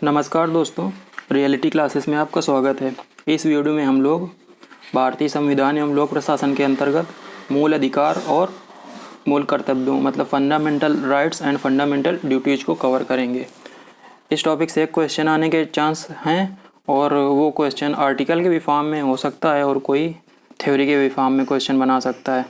नमस्कार दोस्तों, reality classes में आपका स्वागत है। इस वीडियो में हम लोग भारतीय संविधान एवं लोक प्रशासन के अंतर्गत मूल अधिकार और मूल कर्तव्यों मतलब fundamental rights and fundamental duties को कवर करेंगे। इस टॉपिक से एक क्वेश्चन आने के चांस हैं और वो क्वेश्चन आर्टिकल के भी फॉर्म में हो सकता है और कोई थ्योरी के भी फॉर्म में क्वेश्चन बना सकता है।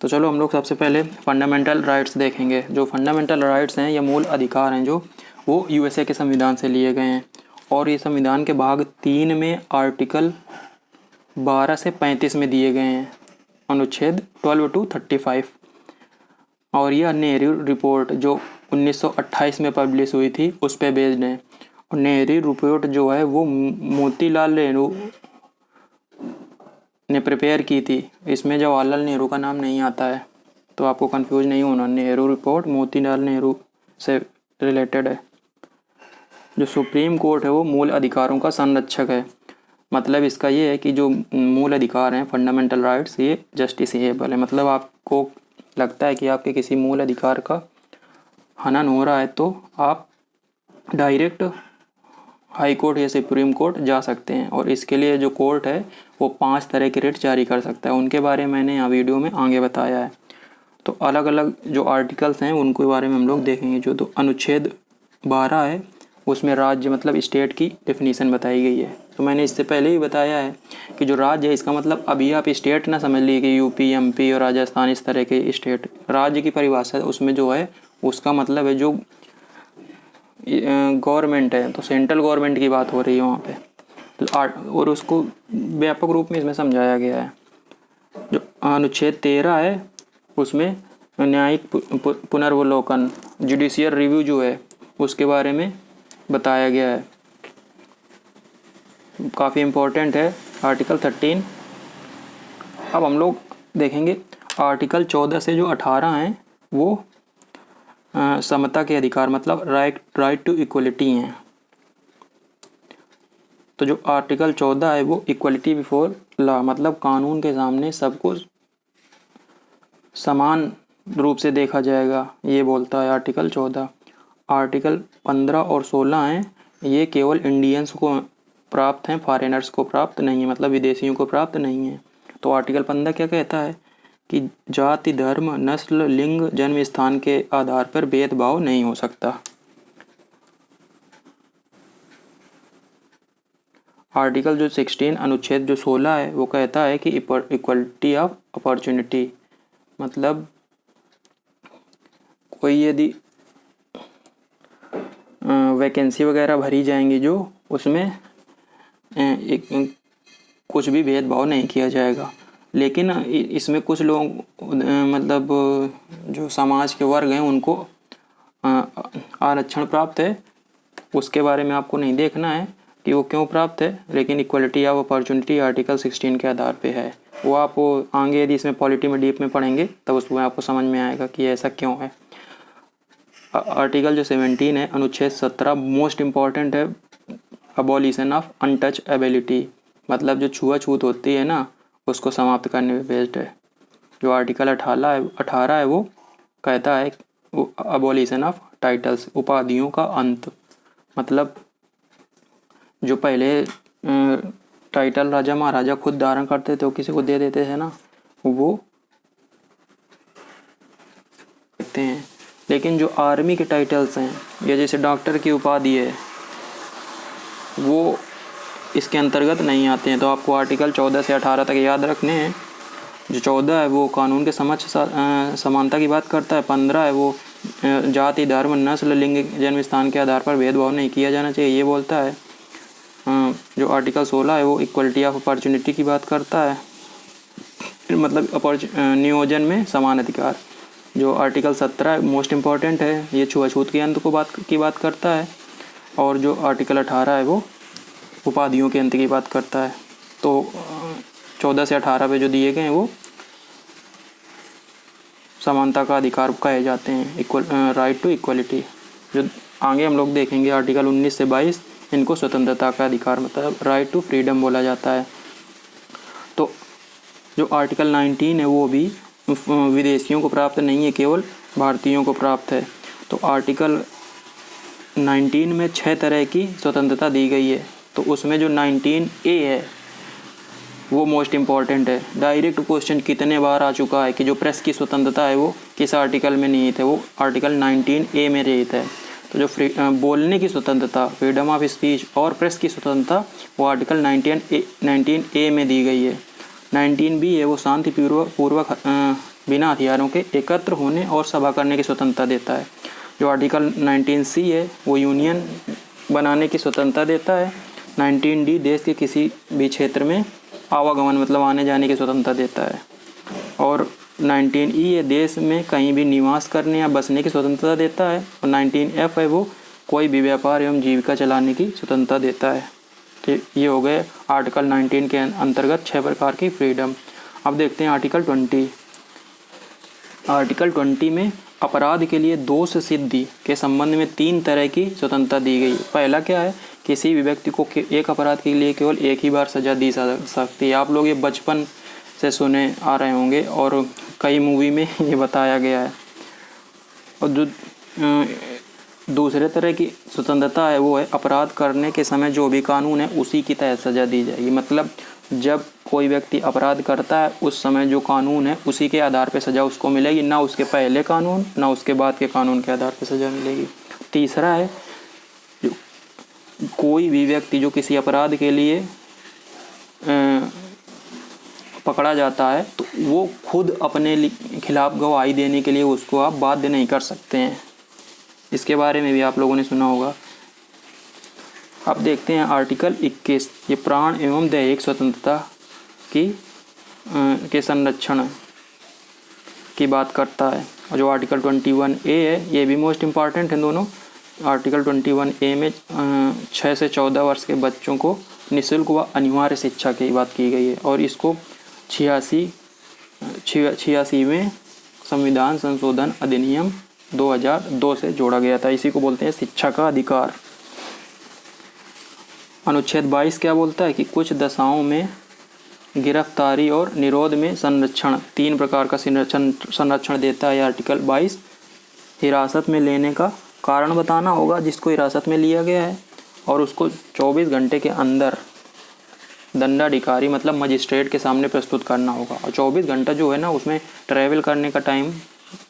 तो चलो हम लोग सबसे पहले फंडामेंटल राइट्स देखेंगे। जो फंडामेंटल राइट्स हैं या मूल अधिकार हैं जो वो यूएसए के संविधान से लिए गए हैं और ये संविधान के भाग 3 में आर्टिकल 12 से 35 में दिए गए हैं, अनुच्छेद 12 to 35। और यह नेहरू रिपोर्ट जो 1928 में पब्लिश हुई थी उस पर बेस्ड है। और नेहरू रिपोर्ट जो है वो मोतीलाल नेहरू ने प्रिपेयर की थी। इसमें जवाहरलाल नेहरू का नाम नहीं आता है तो आपको कंफ्यूज नहीं होना। नेहरू रिपोर्ट मोतीलाल नेहरू से रिलेटेड है। जो सुप्रीम कोर्ट है वो मूल अधिकारों का संरक्षक है। मतलब इसका ये है कि जो मूल अधिकार हैं फंडामेंटल राइट्स ये जस्टिसेबल है। मतलब आपको लगता है कि आपके किसी मूल अधिकार का हनन हो रहा है तो आप डायरेक्ट हाई कोर्ट या सुप्रीम कोर्ट जा सकते हैं। और इसके लिए जो कोर्ट है वो 5 तरह के रिट जारी कर सकता है। उनके बारे में मैंने यहाँ वीडियो में आगे बताया है। तो अलग अलग जो आर्टिकल्स हैं उनके बारे में हम लोग देखेंगे। जो तो अनुच्छेद 12 है उसमें राज्य मतलब स्टेट की डेफिनीशन बताई गई है। तो मैंने इससे पहले ही बताया है कि जो राज्य है इसका मतलब अभी आप स्टेट ना समझ लीजिए कि यूपी एमपी और राजस्थान इस तरह के स्टेट। राज्य की परिभाषा उसमें जो है उसका मतलब है जो गवर्नमेंट है, तो सेंट्रल गवर्नमेंट की बात हो रही है वहाँ पे। और उसको व्यापक रूप में इसमें समझाया गया है। जो अनुच्छेद 13 है उसमें न्यायिक पुनर्वलोकन जुडिशियल रिव्यू जो है उसके बारे में बताया गया है, काफ़ी इम्पोर्टेंट है आर्टिकल 13। अब हम लोग देखेंगे आर्टिकल 14 से जो 18 हैं वो समता के अधिकार मतलब राइट टू इक्वलिटी हैं। तो जो आर्टिकल 14 है वो इक्वलिटी बिफोर लॉ मतलब कानून के सामने सबको समान रूप से देखा जाएगा, ये बोलता है आर्टिकल 14। आर्टिकल 15 और 16 हैं ये केवल इंडियंस को प्राप्त हैं, फॉरेनर्स को प्राप्त नहीं है, मतलब विदेशियों को प्राप्त नहीं है। तो आर्टिकल 15 क्या कहता है कि जाति धर्म नस्ल लिंग जन्म स्थान के आधार पर भेदभाव नहीं हो सकता। आर्टिकल जो 16 अनुच्छेद जो 16 है वो कहता है कि इक्वलिटी ऑफ अपॉर्चुनिटी मतलब कोई यदि वैकेंसी वगैरह भरी जाएंगी जो उसमें कुछ भी भेदभाव नहीं किया जाएगा। लेकिन इसमें कुछ लोग मतलब जो समाज के वर्ग हैं उनको आरक्षण प्राप्त है, उसके बारे में आपको नहीं देखना है कि वो क्यों प्राप्त है। लेकिन इक्वलिटी ऑफ अपॉर्चुनिटी आर्टिकल 16 के आधार पे है। वो आप आगे यदि इसमें पॉलिटी में डीप में पढ़ेंगे तब उसमें आपको समझ में आएगा कि ऐसा क्यों है। आर्टिकल जो 17 है अनुच्छेद 17 मोस्ट इम्पॉर्टेंट है, अबॉलिशन ऑफ अनटचएबिलिटी मतलब जो छुआछूत होती है ना उसको समाप्त करने पे बेस्ड है। जो आर्टिकल 18 है वो कहता है अबॉलिशन ऑफ टाइटल्स उपाधियों का अंत मतलब जो पहले टाइटल राजा महाराजा खुद धारण करते थे वो किसी को दे देते थे ना वो देखते हैं। लेकिन जो आर्मी के टाइटल्स हैं या जैसे डॉक्टर की उपाधि है वो इसके अंतर्गत नहीं आते हैं। तो आपको आर्टिकल 14 से 18 तक याद रखने हैं। जो 14 है वो कानून के समक्ष समानता की बात करता है। 15 है वो जाति धर्म नस्ल लिंग जन्म स्थान के आधार पर भेदभाव नहीं किया जाना चाहिए, ये बोलता है। जो आर्टिकल 16 है वो इक्वलिटी ऑफ अपॉर्चुनिटी की बात करता है मतलब नियोजन में समान अधिकार। जो आर्टिकल 17 मोस्ट इम्पॉर्टेंट है, ये छुआछूत के अंत की बात करता है। और जो आर्टिकल 18 है वो उपाधियों के अंत की बात करता है। तो 14 से 18 पे जो दिए गए हैं वो समानता का अधिकार कहे जाते हैं, राइट टू इक्वलिटी। जो आगे हम लोग देखेंगे आर्टिकल 19 से 22 इनको स्वतंत्रता का अधिकार मतलब राइट टू फ्रीडम बोला जाता है। तो जो आर्टिकल 19 है वो भी विदेशियों को प्राप्त नहीं है, केवल भारतीयों को प्राप्त है। तो आर्टिकल 19 में 6 तरह की स्वतंत्रता दी गई है, तो उसमें जो 19A है वो मोस्ट इम्पॉर्टेंट है। डायरेक्ट क्वेश्चन कितने बार आ चुका है कि जो प्रेस की स्वतंत्रता है वो किस आर्टिकल में निहित है, वो आर्टिकल 19A में निहित है। तो जो बोलने की स्वतंत्रता, फ्रीडम ऑफ स्पीच और प्रेस की स्वतंत्रता वो आर्टिकल 19A में दी गई है। 19B है वो शांतिपूर्वक बिना हथियारों के एकत्र होने और सभा करने की स्वतंत्रता देता है। जो आर्टिकल 19C है वो यूनियन बनाने की स्वतंत्रता देता है। 19D देश के किसी भी क्षेत्र में आवागमन मतलब आने जाने की स्वतंत्रता देता है। और 19E ये देश में कहीं भी निवास करने या बसने की स्वतंत्रता देता है। और 19F है वो कोई भी व्यापार एवं जीविका चलाने की स्वतंत्रता देता है। ठीक, ये हो गए आर्टिकल 19 के अंतर्गत 6 प्रकार की फ्रीडम। अब देखते हैं आर्टिकल 20। आर्टिकल 20 में अपराध के लिए दोष सिद्धि के संबंध में 3 तरह की स्वतंत्रता दी गई। पहला क्या है, किसी भी व्यक्ति को एक अपराध के लिए केवल एक ही बार सजा दी जा सकती है। आप लोग ये बचपन से सुने आ रहे होंगे और कई मूवी में ये बताया गया है। और जो दूसरे तरह की स्वतंत्रता है वो है अपराध करने के समय जो भी कानून है उसी की तहत सजा दी जाएगी। मतलब जब कोई व्यक्ति अपराध करता है उस समय जो कानून है उसी के आधार पर सज़ा उसको मिलेगी, ना उसके पहले कानून ना उसके बाद के कानून के आधार पर सज़ा मिलेगी। तीसरा है, जो कोई भी व्यक्ति जो किसी अपराध के लिए पकड़ा जाता है तो वो खुद अपने खिलाफ गवाही देने के लिए उसको आप बाध्य नहीं कर सकते हैं। इसके बारे में भी आप लोगों ने सुना होगा। अब देखते हैं आर्टिकल 21। ये प्राण एवं दैहिक स्वतंत्रता के संरक्षण की बात करता है। और जो आर्टिकल 21A है ये भी मोस्ट इम्पॉर्टेंट है दोनों। आर्टिकल 21A में 6 से 14 वर्ष के बच्चों को निःशुल्क व अनिवार्य शिक्षा की बात की गई है। और इसको 86वें संविधान संशोधन अधिनियम 2002 से जोड़ा गया था। इसी को बोलते हैं शिक्षा का अधिकार। अनुच्छेद 22 क्या बोलता है कि कुछ दशाओं में गिरफ्तारी और निरोध में संरक्षण 3 प्रकार का संरक्षण देता है। आर्टिकल 22 हिरासत में लेने का कारण बताना होगा जिसको हिरासत में लिया गया है, और उसको 24 घंटे के अंदर दंडाधिकारी मतलब मजिस्ट्रेट के सामने प्रस्तुत करना होगा। और 24 घंटा जो है ना उसमें ट्रैवल करने का टाइम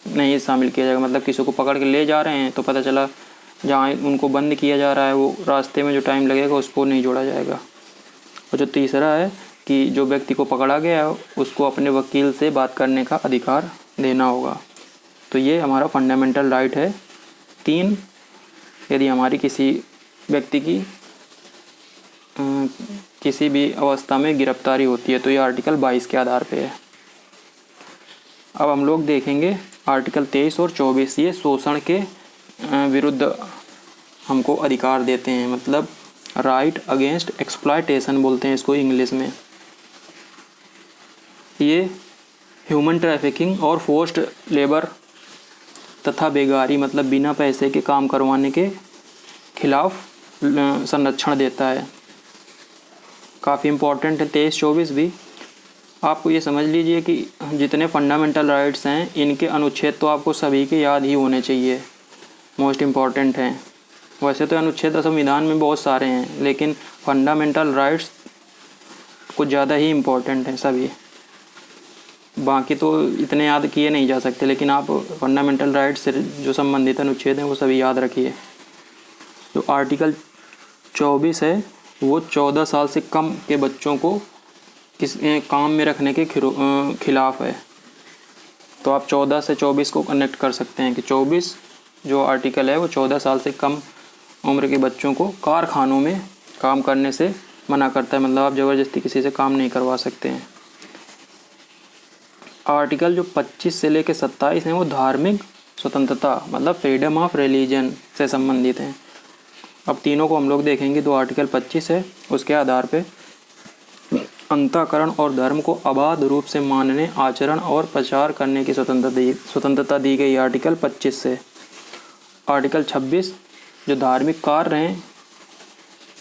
नहीं शामिल किया जाएगा। मतलब किसी को पकड़ के ले जा रहे हैं तो पता चला जहाँ उनको बंद किया जा रहा है वो रास्ते में जो टाइम लगेगा उसको नहीं जोड़ा जाएगा। और जो तीसरा है कि जो व्यक्ति को पकड़ा गया है उसको अपने वकील से बात करने का अधिकार देना होगा। तो ये हमारा फंडामेंटल राइट है 3। यदि हमारी किसी व्यक्ति की किसी भी अवस्था में गिरफ्तारी होती है तो ये आर्टिकल 22 के आधार पे है। अब हम लोग देखेंगे आर्टिकल 23 और 24। ये शोषण के विरुद्ध हमको अधिकार देते हैं, मतलब राइट अगेंस्ट एक्सप्लॉयटेशन बोलते हैं इसको इंग्लिश में। ये ह्यूमन ट्रैफिकिंग और फोर्स्ड लेबर तथा बेगारी मतलब बिना पैसे के काम करवाने के खिलाफ संरक्षण देता है। काफ़ी इम्पोर्टेंट है 23-24 भी। आपको ये समझ लीजिए कि जितने फंडामेंटल राइट्स हैं इनके अनुच्छेद तो आपको सभी के याद ही होने चाहिए, मोस्ट इम्पॉर्टेंट हैं। वैसे तो अनुच्छेद संविधान में बहुत सारे हैं लेकिन फंडामेंटल राइट्स कुछ ज़्यादा ही इम्पोर्टेंट हैं सभी। बाकी तो इतने याद किए नहीं जा सकते, लेकिन आप फंडामेंटल राइट्स से जो संबंधित अनुच्छेद हैं वो सभी याद रखिए। जो आर्टिकल 24 है वो 14 साल से कम के बच्चों को किस काम में रखने के खिलाफ है। तो आप 14 से 24 को कनेक्ट कर सकते हैं कि 24 जो आर्टिकल है वो 14 साल से कम उम्र के बच्चों को कारखानों में काम करने से मना करता है। मतलब आप ज़बरदस्ती किसी से काम नहीं करवा सकते हैं। आर्टिकल जो 25 से लेकर 27 हैं वो धार्मिक स्वतंत्रता मतलब फ्रीडम ऑफ रिलीजन से संबंधित हैं। अब तीनों को हम लोग देखेंगे। जो आर्टिकल 25 है उसके आधार पे अंतःकरण और धर्म को अबाध रूप से मानने, आचरण और प्रचार करने की स्वतंत्रता दी गई आर्टिकल 25 से। आर्टिकल 26 जो धार्मिक कार्य हैं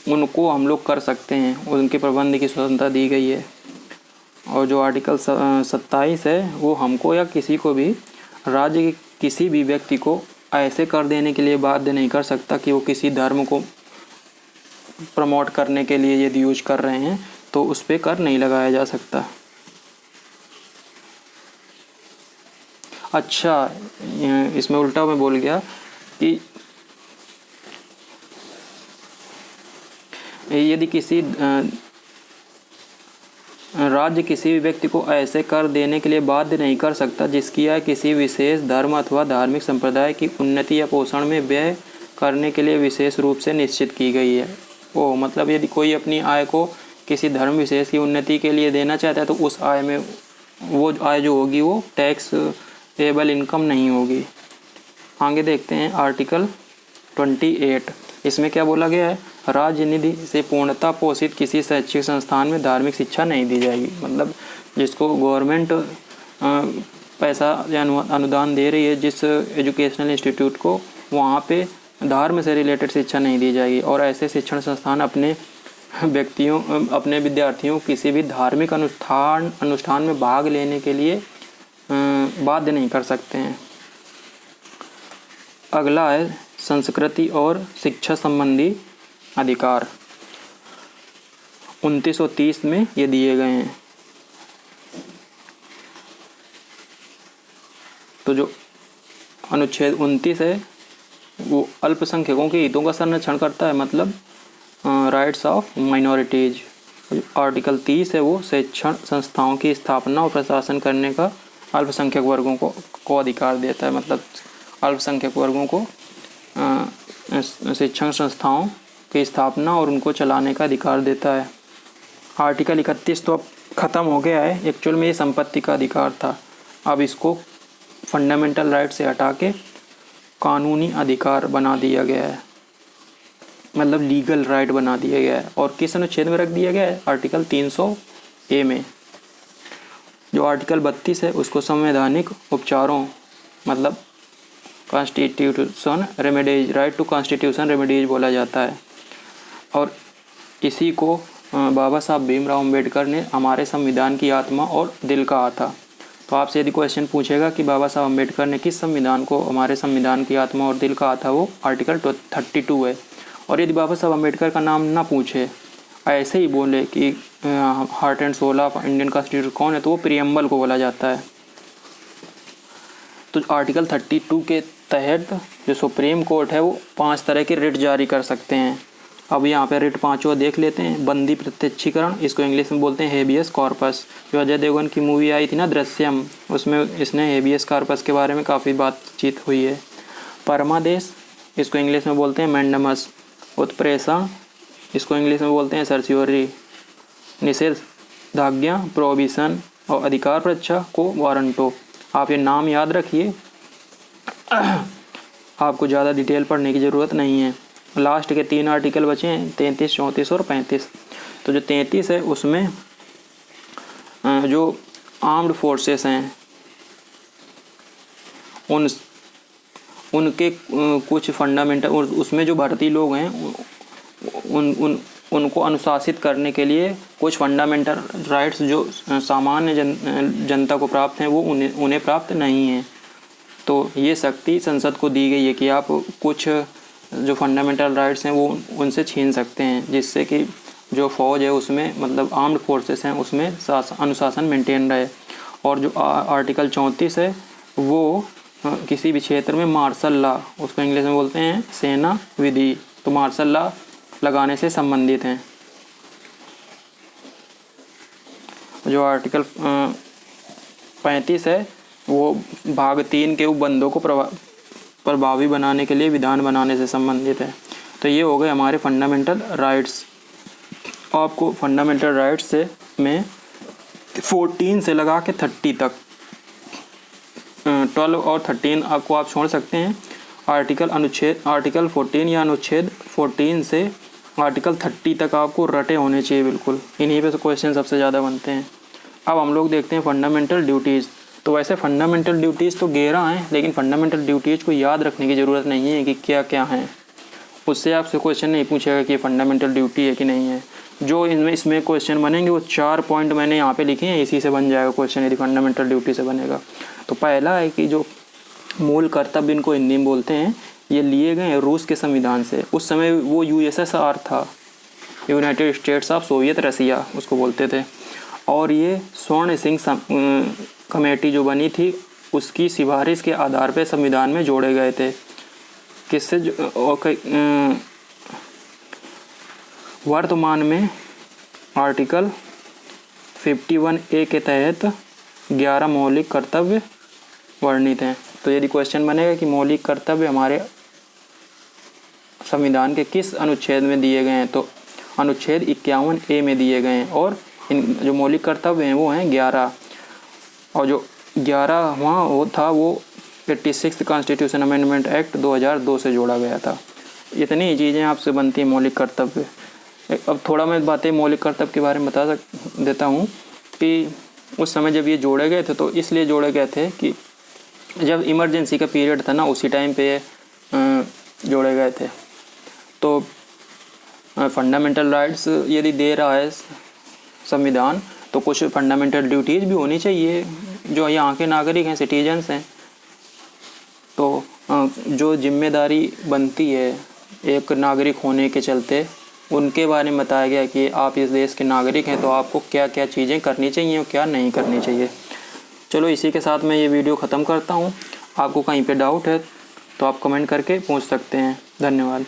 उनको हम लोग कर सकते हैं, उनके प्रबंध की स्वतंत्रता दी गई है। और जो आर्टिकल 27 है वो हमको या किसी को भी राज्य के किसी भी व्यक्ति को ऐसे कर देने के लिए बाध्य नहीं कर सकता कि वो किसी धर्म को प्रमोट करने के लिए यदि यूज कर रहे हैं तो उस पर कर नहीं लगाया जा सकता। अच्छा, इसमें उल्टा मैं बोल गया कि यदि किसी राज्य किसी भी व्यक्ति को ऐसे कर देने के लिए बाध्य नहीं कर सकता जिसकी आय किसी विशेष धर्म अथवा धार्मिक संप्रदाय की उन्नति या पोषण में व्यय करने के लिए विशेष रूप से निश्चित की गई है। ओ मतलब यदि कोई अपनी आय को किसी धर्म विशेष की उन्नति के लिए देना चाहता है तो उस आय में वो आय जो होगी वो टैक्स एबल इनकम नहीं होगी। आगे देखते हैं आर्टिकल 28। इसमें क्या बोला गया है, राज्य निधि से पूर्णतः पोषित किसी शैक्षिक संस्थान में धार्मिक शिक्षा नहीं दी जाएगी। मतलब जिसको गवर्नमेंट पैसा या अनुदान दे रही है जिस एजुकेशनल इंस्टीट्यूट को, वहाँ पे धर्म से रिलेटेड शिक्षा नहीं दी जाएगी। और ऐसे शिक्षण संस्थान अपने विद्यार्थियों किसी भी धार्मिक अनुष्ठान में भाग लेने के लिए बाध्य नहीं कर सकते हैं। अगला है संस्कृति और शिक्षा संबंधी अधिकार। 2930 में ये दिए गए हैं। तो जो अनुच्छेद 29 है वो अल्पसंख्यकों के हितों का संरक्षण करता है, मतलब राइट्स ऑफ माइनॉरिटीज। आर्टिकल 30 है वो शिक्षण संस्थाओं की स्थापना और प्रशासन करने का अल्पसंख्यक वर्गों को अधिकार देता है। मतलब अल्पसंख्यक वर्गों को शिक्षण संस्थाओं की स्थापना और उनको चलाने का अधिकार देता है। आर्टिकल 31 तो अब ख़त्म हो गया है, एक्चुअल में ये संपत्ति का अधिकार था। अब इसको फंडामेंटल राइट से हटा के कानूनी अधिकार बना दिया गया है, मतलब लीगल राइट बना दिया गया है। और किस अनुच्छेद में रख दिया गया है, आर्टिकल 300A में। जो आर्टिकल 32 है उसको संवैधानिक उपचारों, मतलब constitution remedies, right to constitution remedies बोला जाता है। और इसी को बाबा साहब भीमराव अम्बेडकर ने हमारे संविधान की आत्मा और दिल कहा था। तो आपसे यदि क्वेश्चन पूछेगा कि बाबा साहब अम्बेडकर ने किस संविधान को हमारे संविधान की आत्मा और दिल कहा था, वो आर्टिकल 32 है। और यदि बाबा साहब अम्बेडकर का नाम ना पूछे, ऐसे ही बोले कि heart and soul of Indian constitution कौन है, तो वो प्रियम्बल को बोला जाता है। तो आर्टिकल 32 के तहत जो सुप्रीम कोर्ट है वो 5 तरह के रिट जारी कर सकते हैं। अब यहाँ पे रिट 5वां देख लेते हैं। बंदी प्रत्यक्षीकरण, इसको इंग्लिश में बोलते हैं हेबियस कॉर्पस। जो अजय देवगन की मूवी आई थी ना दृश्यम, उसमें इसने हेबियस कॉर्पस के बारे में काफ़ी बातचीत हुई है। परमादेश, इसको इंग्लिश में बोलते हैं मैंडमस। उत्प्रेषण, इसको इंग्लिश में बोलते हैं सर्सियोरी। निषेधाज्ञा, प्रोहिबिशन। और अधिकार परीक्षा को वारंटो। आप ये नाम याद रखिए, आपको ज़्यादा डिटेल पढ़ने की ज़रूरत नहीं है। लास्ट के 3 आर्टिकल बचे हैं, 33, 34 और 35। तो जो 33 है उसमें जो आर्म्ड फोर्सेस हैं उनके कुछ फंडामेंटल, उसमें जो भारतीय लोग हैं उनको अनुशासित करने के लिए कुछ फंडामेंटल राइट्स जो सामान्य जनता को प्राप्त हैं वो उन्हें प्राप्त नहीं हैं। तो ये शक्ति संसद को दी गई है कि आप कुछ जो फंडामेंटल राइट्स हैं वो उनसे छीन सकते हैं, जिससे कि जो फौज है उसमें, मतलब आर्म्ड फोर्सेस हैं उसमें अनुशासन मेंटेन रहे। और जो आर्टिकल 34 है वो किसी भी क्षेत्र में मार्शल लॉ, उसको इंग्लिश में बोलते हैं सेना विधि, तो मार्शल लॉ लगाने से संबंधित हैं। जो आर्टिकल 35 है वो भाग 3 के उपबंधों को प्रभावी बनाने के लिए विधान बनाने से संबंधित है। तो ये हो गए हमारे फंडामेंटल राइट्स। आपको फंडामेंटल राइट्स से में 14 से लगा के 30 तक, 12 और 13 आपको आप छोड़ सकते हैं। आर्टिकल 14 या अनुच्छेद 14 से आर्टिकल 30 तक आपको रटे होने चाहिए बिल्कुल। इन्हीं पे से क्वेश्चन सबसे ज़्यादा बनते हैं। अब हम लोग देखते हैं फंडामेंटल ड्यूटीज़। तो वैसे फंडामेंटल ड्यूटीज़ तो 11 हैं, लेकिन फंडामेंटल ड्यूटीज़ को याद रखने की ज़रूरत नहीं है कि क्या क्या हैं। उससे आपसे क्वेश्चन नहीं पूछेगा कि फंडामेंटल ड्यूटी है कि नहीं है। जो इसमें क्वेश्चन बनेंगे वो 4 पॉइंट मैंने यहाँ पे लिखे हैं, इसी से बन जाएगा क्वेश्चन यदि फंडामेंटल ड्यूटी से बनेगा। तो पहला है कि जो मूल कर्तव्य इनको हिंदी में बोलते हैं, ये लिए गए हैं रूस के संविधान से। उस समय वो यूएसएसआर था, यूनाइटेड स्टेट्स ऑफ सोवियत रसिया उसको बोलते थे। और ये स्वर्ण सिंह कमेटी जो बनी थी उसकी सिफारिश के आधार पर संविधान में जोड़े गए थे। किससे वर्तमान में आर्टिकल 51A के तहत 11 मौलिक कर्तव्य वर्णित हैं। तो यदि क्वेश्चन बनेगा कि मौलिक कर्तव्य हमारे संविधान के किस अनुच्छेद में दिए गए हैं, तो अनुच्छेद 51A में दिए गए हैं। और इन जो मौलिक कर्तव्य हैं वो हैं 11, और जो 11 वहाँ वो था वो 86 कॉन्स्टिट्यूशन अमेंडमेंट एक्ट 2002 से जोड़ा गया था। इतनी चीज़ें आपसे बनती हैं मौलिक कर्तव्य। अब थोड़ा मैं बातें मौलिक कर्तव्य के बारे में बता देता हूँ कि उस समय जब ये जोड़े गए थे तो इसलिए जोड़े गए थे कि जब इमरजेंसी का पीरियड था ना, उसी टाइम पे जोड़े गए थे। तो फंडामेंटल राइट्स यदि दे रहा है संविधान तो कुछ फंडामेंटल ड्यूटीज़ भी होनी चाहिए। जो यहाँ के नागरिक हैं, सिटीजन्स हैं, तो जो जिम्मेदारी बनती है एक नागरिक होने के चलते, उनके बारे में बताया गया कि आप इस देश के नागरिक हैं तो आपको क्या क्या चीज़ें करनी चाहिए और क्या नहीं करनी चाहिए। चलो इसी के साथ मैं ये वीडियो ख़त्म करता हूँ। आपको कहीं पे डाउट है तो आप कमेंट करके पूछ सकते हैं। धन्यवाद।